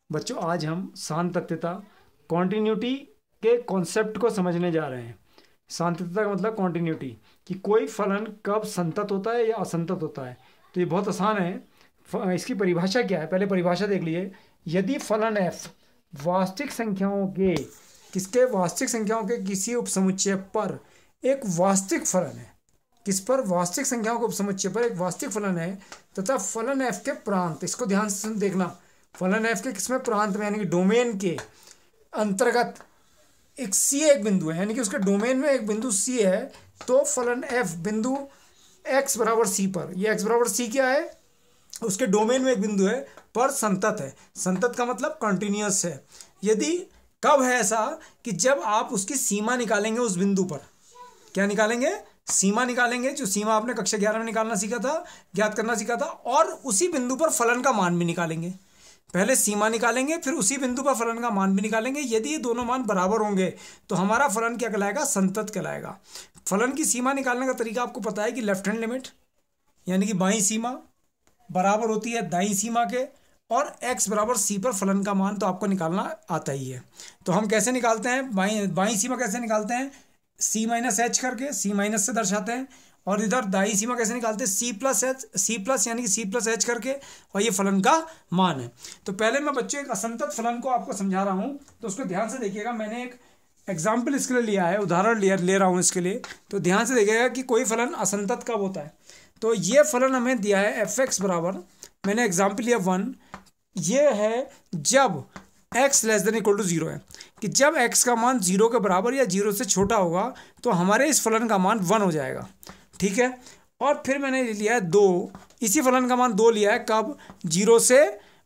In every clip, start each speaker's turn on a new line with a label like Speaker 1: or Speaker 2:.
Speaker 1: बच्चों आज हम सातत्यता कॉन्टिन्यूटी के कॉन्सेप्ट को समझने जा रहे हैं। सातत्यता का मतलब कॉन्टिन्यूटी, कि कोई फलन कब संतत होता है या असंतत होता है। तो ये बहुत आसान है। इसकी परिभाषा क्या है, पहले परिभाषा देख लिए। यदि फलन f वास्तविक संख्याओं के वास्तविक संख्याओं के किसी उपसमुच्चय पर एक वास्तविक फलन है, किस पर? वास्तविक संख्याओं के उपसमुच्चय पर एक वास्तविक फलन है, तथा फलन f के प्रांत, इसको ध्यान से देखना, फलन f के किसमें प्रांत में यानी कि डोमेन के अंतर्गत एक सी एक बिंदु है, यानी कि उसके डोमेन में एक बिंदु सी है, तो फलन f बिंदु x बराबर सी पर, ये x बराबर सी क्या है? उसके डोमेन में एक बिंदु है पर संतत है। संतत का मतलब कंटिन्यूअस है। यदि कब है ऐसा कि जब आप उसकी सीमा निकालेंगे, उस बिंदु पर क्या निकालेंगे? सीमा निकालेंगे। जो सीमा आपने कक्षा 11 में निकालना सीखा था, ज्ञात करना सीखा था, और उसी बिंदु पर फलन का मान भी निकालेंगे। पहले सीमा निकालेंगे, फिर उसी बिंदु पर फलन का मान भी निकालेंगे। यदि ये दोनों मान बराबर होंगे तो हमारा फलन क्या कहलाएगा? संतत कहलाएगा। फलन की सीमा निकालने का तरीका आपको पता है कि लेफ्ट हैंड लिमिट, यानी कि बाईं सीमा बराबर होती है दाईं सीमा के, और x बराबर c पर फलन का मान तो आपको निकालना आता ही है। तो हम कैसे निकालते हैं? बाईं सीमा कैसे निकालते हैं? c माइनस एच करके, c माइनस से दर्शाते हैं। और इधर दाईं सीमा कैसे निकालते हैं? c plus H, c plus यानी कि c प्लस एच करके, और ये फलन का मान है। तो पहले मैं बच्चों एक असंतत फलन को आपको समझा रहा हूँ, तो उसको ध्यान से देखिएगा। मैंने एक एग्जाम्पल इसके लिए लिया है, उदाहरण ले रहा हूँ इसके लिए, तो ध्यान से देखिएगा कि कोई फलन असंतत कब होता है। तो ये फलन हमें दिया है एफ एक्स बराबर, मैंने एग्जाम्पल लिया 1। ये है जब x less than equal to 0 है, कि जब x का मान 0 के बराबर या 0 से छोटा होगा तो हमारे इस फलन का मान 1 हो जाएगा। ठीक है। और फिर मैंने लिया है 2, इसी फलन का मान 2 लिया है कब? 0 से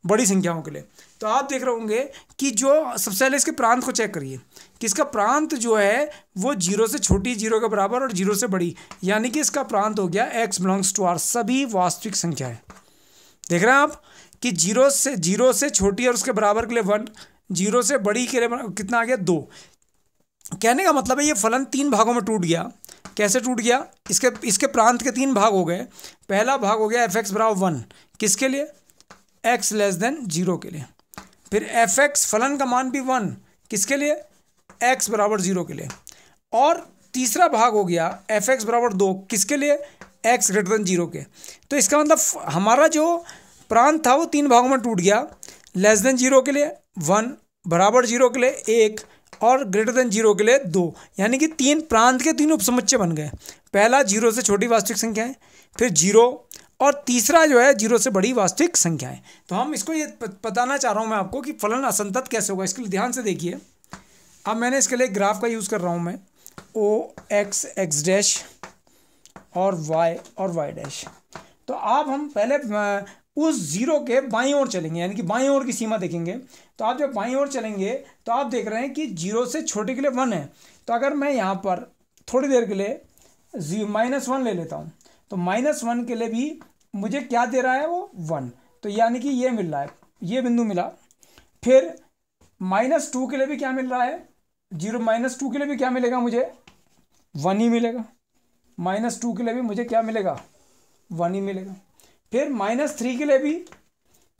Speaker 1: बड़ी संख्याओं के लिए। तो आप देख रहे होंगे कि जो सबसे पहले इसके प्रांत को चेक करिए कि इसका प्रांत जो है वो 0 से छोटी, 0 के बराबर और 0 से बड़ी, यानी कि इसका प्रांत हो गया x बिलोंग्स टू आर, सभी वास्तविक संख्याएं। देख रहे हैं आप कि 0 से छोटी और उसके बराबर के लिए 1, 0 से बड़ी के लिए कितना आ गया? 2। कहने का मतलब है ये फलन 3 भागों में टूट गया। कैसे टूट गया? इसके प्रांत के 3 भाग हो गए। पहला भाग हो गया एफ एक्स बराबर 1, किसके लिए? x लेस देन 0 के लिए। फिर एफ एक्स फलन का मान भी 1, किसके लिए? x बराबर 0 के लिए। और तीसरा भाग हो गया एफ एक्स बराबर 2, किसके लिए? x ग्रेटर देन 0 के। तो इसका मतलब हमारा जो प्रांत था वो 3 भागों में टूट गया। लेस देन 0 के लिए 1, बराबर 0 के लिए 1, और ग्रेटर देन 0 के लिए 2, यानी कि 3 प्रांत के 3 उपसमुच्चय बन गए। पहला 0 से छोटी वास्तविक संख्याएं, फिर 0, और तीसरा जो है 0 से बड़ी वास्तविक संख्याएं। तो हम इसको ये बताना चाह रहा हूँ मैं आपको कि फलन असंतत कैसे होगा। इसके लिए ध्यान से देखिए। अब मैंने इसके लिए ग्राफ का यूज़ कर रहा हूँ मैं, OX x डैश और y डैश। तो अब हम पहले उस 0 के बाईं ओर चलेंगे, यानी कि बाईं ओर की सीमा देखेंगे। तो आप जब बाईं ओर चलेंगे तो आप देख रहे हैं कि 0 से छोटे के लिए 1 है। तो अगर मैं यहाँ पर थोड़ी देर के लिए -1 ले लेता हूँ, तो -1 के लिए भी मुझे क्या दे रहा है? वो 1। तो यानी कि ये मिल रहा है, ये बिंदु मिला। फिर -2 के लिए भी क्या मिल रहा है? -2 के लिए भी क्या मिलेगा? मुझे 1 ही मिलेगा। -2 के लिए भी मुझे क्या मिलेगा? 1 ही मिलेगा। फिर -3 के लिए भी,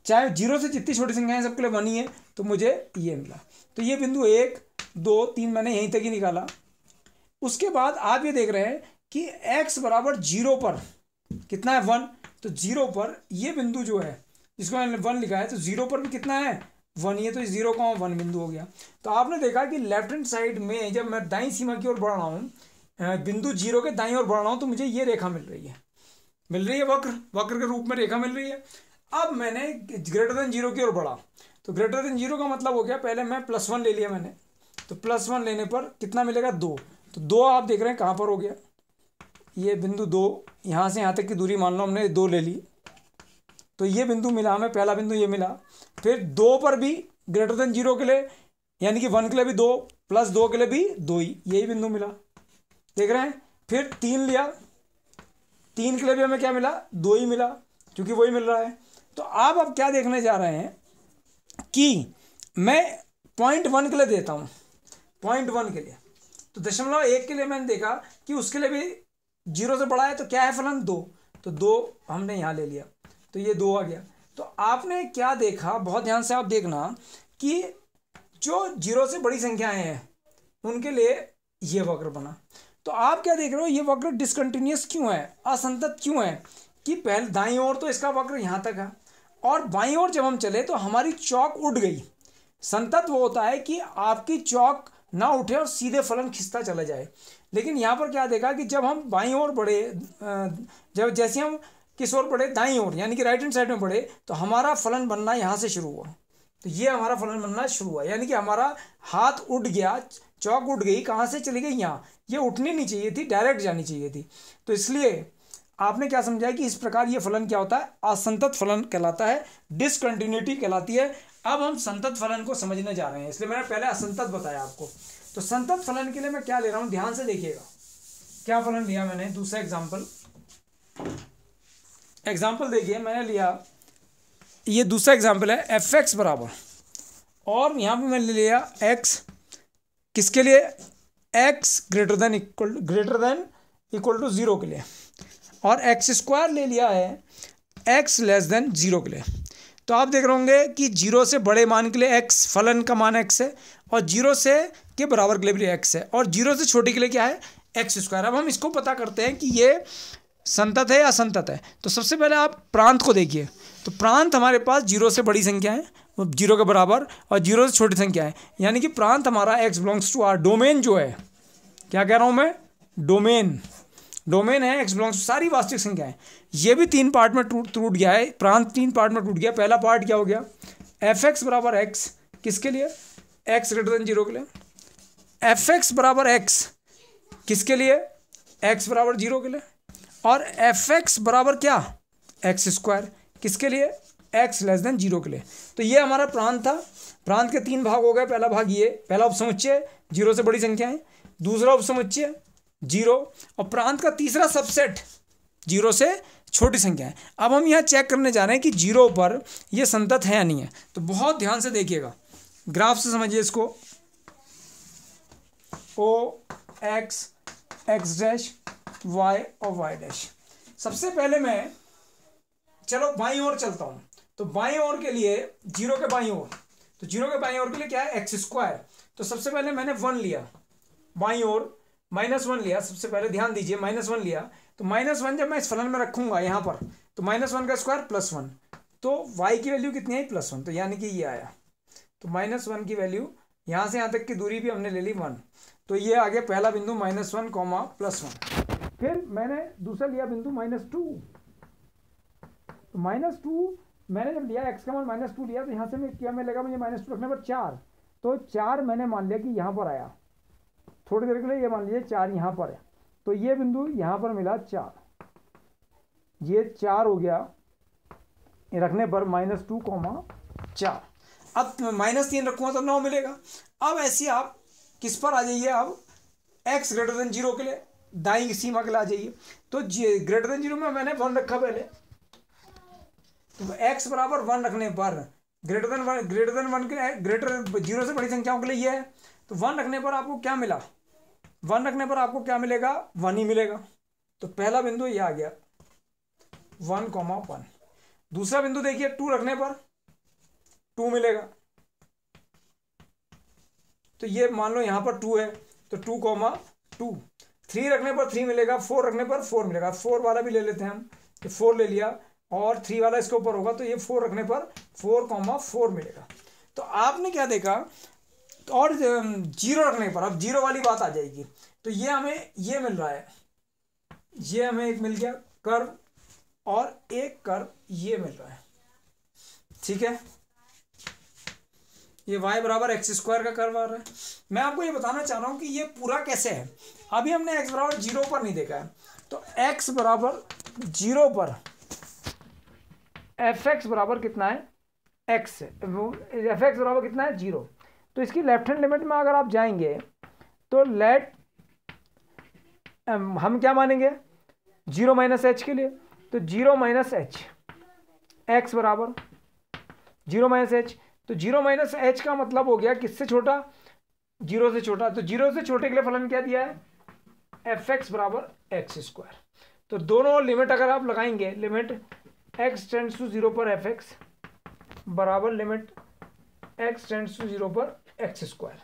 Speaker 1: चाहे 0 से जितनी छोटी संख्याएं सबके लिए 1 ही है, तो मुझे ये मिला। तो ये बिंदु 1, 2, 3 मैंने यहीं तक ही निकाला। उसके बाद आप ये देख रहे हैं कि x बराबर 0 पर कितना है? 1। तो 0 पर ये बिंदु जो है, जिसको मैंने 1 लिखा है, तो 0 पर भी कितना है? 1 ही है। तो 0,1 बिंदु हो गया। तो आपने देखा कि लेफ्ट हैंड साइड में जब मैं दाईं सीमा की ओर बढ़ रहा हूँ, बिंदु 0 के दाईं ओर बढ़ रहा हूँ, तो मुझे ये रेखा मिल रही है, वक्र के रूप में रेखा मिल रही है। अब मैंने ग्रेटर देन 0 की ओर बढ़ा, तो ग्रेटर देन 0 का मतलब हो गया, पहले मैं +1 ले लिया मैंने, तो +1 लेने पर कितना मिलेगा? 2। तो 2 आप देख रहे हैं कहाँ पर हो गया? ये बिंदु 2, यहाँ से यहाँ तक की दूरी मान लो हमने 2 ले ली, तो ये बिंदु मिला हमें, पहला बिंदु ये मिला। फिर 2 पर भी ग्रेटर देन 0 के लिए, यानी कि 1 के लिए भी 2, +2 के लिए भी 2 ही, यही बिंदु मिला। देख रहे हैं। फिर 3 लिया, 3 के लिए भी हमें क्या मिला? 2 ही मिला, क्योंकि वही मिल रहा है। तो आप अब क्या देखने जा रहे हैं कि मैं 0.1 के लिए देता हूँ, 0.1 के लिए। तो 0.1 के लिए मैंने देखा कि उसके लिए भी 0 से बड़ा है, तो क्या है फलन? 2। तो 2 हमने यहाँ ले लिया, तो ये 2 आ गया। तो आपने क्या देखा, बहुत ध्यान से आप देखना कि जो 0 से बड़ी संख्याएं हैं उनके लिए ये वक्र बना। तो आप क्या देख रहे हो, ये वक्र डिसकंटिन्यूअस क्यों है, असंतत क्यों है कि पहले दाईं ओर तो इसका वक्र यहाँ तक है और बाईं ओर जब हम चले तो हमारी चौक उठ गई। संतत वो होता है कि आपकी चौक ना उठे और सीधे फलन खिंचता चला जाए। लेकिन यहाँ पर क्या देखा कि जब हम बाईं ओर बढ़े, जब जैसे हम किस ओर बढ़े, दाईं ओर, यानी कि राइट हैंड साइड में बढ़े, तो हमारा फलन बनना यहाँ से शुरू हुआ। तो ये हमारा फलन बनना शुरू हुआ, यानी कि हमारा हाथ उठ गया, चौक उठ गई। कहाँ से चली गई, यहाँ। ये उठनी नहीं चाहिए थी, डायरेक्ट जानी चाहिए थी। तो इसलिए आपने क्या समझा कि इस प्रकार ये फलन क्या होता है, असंतत फलन कहलाता है, डिसकंटिन्यूटी कहलाती है। अब हम संतत फलन को समझने जा रहे हैं, इसलिए मैंने पहले असंतत बताया आपको। तो संतत फलन के लिए मैं क्या ले रहा हूं, ध्यान से देखिएगा। क्या फलन लिया मैंने, दूसरा एग्जाम्पल देखिए, मैंने लिया ये दूसरा एग्जाम्पल है f(x) बराबर, और यहां पे मैंने लिया x किसके लिए, x greater than equal to 0 के लिए, और x² ले लिया है x लेस देन 0 के लिए। तो आप देख रहे होंगे कि 0 से बड़े मान के लिए x, फलन का मान x है, और 0 से के बराबर के लिए भी x है, और 0 से छोटे के लिए क्या है, x²। अब हम इसको पता करते हैं कि ये संतत है या असंतत है। तो सबसे पहले आप प्रांत को देखिए। तो प्रांत हमारे पास 0 से बड़ी संख्या है, 0 के बराबर, और 0 से छोटी संख्या है, यानी कि प्रांत हमारा x belongs to R। Domain जो है, क्या कह रहा हूँ मैं, डोमेन है x बिलोंग्स टू सारी वास्तविक संख्याएं। ये भी 3 पार्ट में टूट गया है, प्रांत 3 पार्ट में टूट गया। पहला पार्ट क्या हो गया, f(x) बराबर x किसके लिए, x ग्रेटर देन 0 के लिए, f(x) बराबर x किसके लिए, x बराबर 0 के लिए, और f(x) बराबर क्या, x² किसके लिए, x लेस देन 0 के लिए। तो ये हमारा प्रांत था। प्रांत के 3 भाग हो गए। पहला भाग ये, पहला उपसमुच्चय 0 से बड़ी संख्याएं, दूसरा उपसमुच्चय 0, और प्रांत का तीसरा सबसेट 0 से छोटी संख्याएं। अब हम यहाँ चेक करने जा रहे हैं कि 0 पर ये संतत है या नहीं है। तो बहुत ध्यान से देखिएगा, ग्राफ से समझिए इसको, O x x dash y और y डैश। सबसे पहले मैं चलो बाईं ओर चलता हूं। तो बाईं ओर के लिए 0 के बाईं ओर, तो 0 के बाईं ओर के लिए क्या है, x²। तो सबसे पहले मैंने 1 लिया, बाईं ओर -1 लिया। सबसे पहले ध्यान दीजिए, -1 लिया। तो -1 जब मैं इस फलन में रखूंगा यहाँ पर, तो -1 का स्क्वायर +1, तो y की वैल्यू कितनी आई, +1, तो यानी कि ये आया। तो -1 की वैल्यू, यहाँ से यहाँ तक की दूरी भी हमने ले ली 1, तो ये आ गया पहला बिंदु -1, +1। फिर मैंने दूसरा लिया बिंदु -2। तो -2 मैंने जब लिया, x का मान -2 लिया, तो यहाँ से मैं क्या मिलेगा मुझे, -2 रखने पर 4, तो 4 मैंने मान लिया कि यहाँ पर आया। थोड़ी देर के लिए ये मान लीजिए 4 यहाँ पर है, तो ये बिंदु यहाँ पर मिला 4, ये 4 हो गया रखने पर -2, 4। अब -3 रखूँगा तो 9 मिलेगा। अब ऐसे आप किस पर आ जाइए, अब x ग्रेटर देन 0 के लिए दाईं सीमा के लिए आ जाइए। तो ग्रेटर देन 0 में मैंने 1 रखा पहले, तो x बराबर 1 रखने पर ग्रेटर देन 1 के लिए, ग्रेटर 0 से बड़ी संख्याओं के लिए ये है। तो 1 रखने पर आपको क्या मिला, 1 रखने पर आपको क्या मिलेगा, 1 ही मिलेगा। तो पहला बिंदु ये आ गया 1, 1। दूसरा बिंदु देखिए, 2 रखने पर 2 मिलेगा, तो ये मान लो यहाँ पर 2 है, तो 2, 2। 3 रखने पर 3 मिलेगा, 4 रखने पर 4 मिलेगा। 4 वाला भी ले लेते हैं हम, तो 4 ले लिया, और 3 वाला इसके ऊपर होगा, तो ये 4 रखने पर 4, 4 मिलेगा। तो आपने क्या देखा, और 0 रखने पर अब 0 वाली बात आ जाएगी। तो ये हमें ये मिल रहा है, ये हमें एक मिल गया कर्व, और एक कर्व ये मिल रहा है, ठीक है। ये y बराबर x² का कर्व आ रहा है। मैं आपको ये बताना चाह रहा हूं कि ये पूरा कैसे है। अभी हमने x बराबर 0 पर नहीं देखा है, तो x बराबर 0 पर f(x) बराबर कितना है, x है, f(x) बराबर कितना है, 0। तो इसकी लेफ्ट हैंड लिमिट में अगर आप जाएंगे तो हम क्या मानेंगे, 0 - h के लिए, तो 0 - h, x बराबर 0 - h। तो 0 - h का मतलब हो गया किससे छोटा, 0 से छोटा। तो 0 से छोटे के लिए फलन क्या दिया है, f(x) बराबर x²। तो दोनों लिमिट अगर आप लगाएंगे, लिमिट x टेंड्स टू 0 पर एफ एक्स बराबर लिमिट x टेंड्स टू 0 पर एक्स स्क्वायर।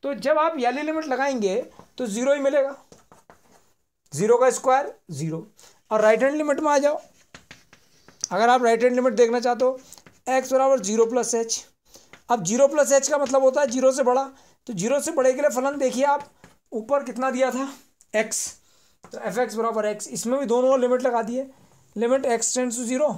Speaker 1: तो जब आप वाली लिमिट लगाएंगे तो 0 ही मिलेगा, 0 का स्क्वायर 0। और राइट हैंड लिमिट में आ जाओ, अगर आप राइट हैंड लिमिट देखना चाहते हो x बराबर 0 प्लस एच। अब 0 प्लस एच का मतलब होता है 0 से बड़ा, तो 0 से बड़े के लिए फलन देखिए आप, ऊपर कितना दिया था x, तो एफ एक्स बराबर एक्स, इसमें भी दोनों लिमिट लगा दिए, लिमिट x टेंड्स टू 0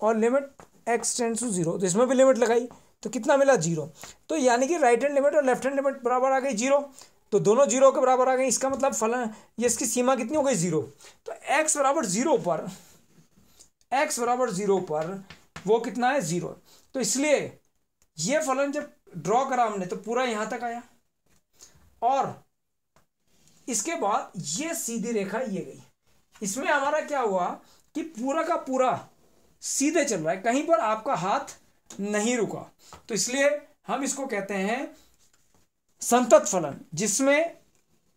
Speaker 1: और लिमिट x टेंड्स टू 0, तो इसमें भी लिमिट लगाई तो कितना मिला 0। तो यानी कि राइट हैंड लिमिट और लेफ्ट हैंड लिमिट बराबर आ गई 0, तो दोनों 0 के बराबर आ गई, इसका मतलब फलन ये इसकी सीमा कितनी हो गई 0। तो x बराबर 0 पर, x बराबर 0 पर वो कितना है 0। तो इसलिए ये फलन जब ड्रॉ करा हमने तो पूरा यहां तक आया, और इसके बाद ये सीधी रेखा ये गई, इसमें हमारा क्या हुआ कि पूरा का पूरा सीधे चल रहा है, कहीं पर आपका हाथ नहीं रुका। तो इसलिए हम इसको कहते हैं संतत फलन, जिसमें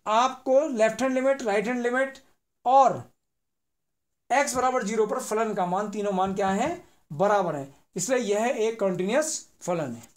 Speaker 1: आपको left hand limit, right hand limit और x बराबर 0 पर फलन का मान, तीनों मान क्या है बराबर है, इसलिए यह एक कंटिन्यूअस फलन है।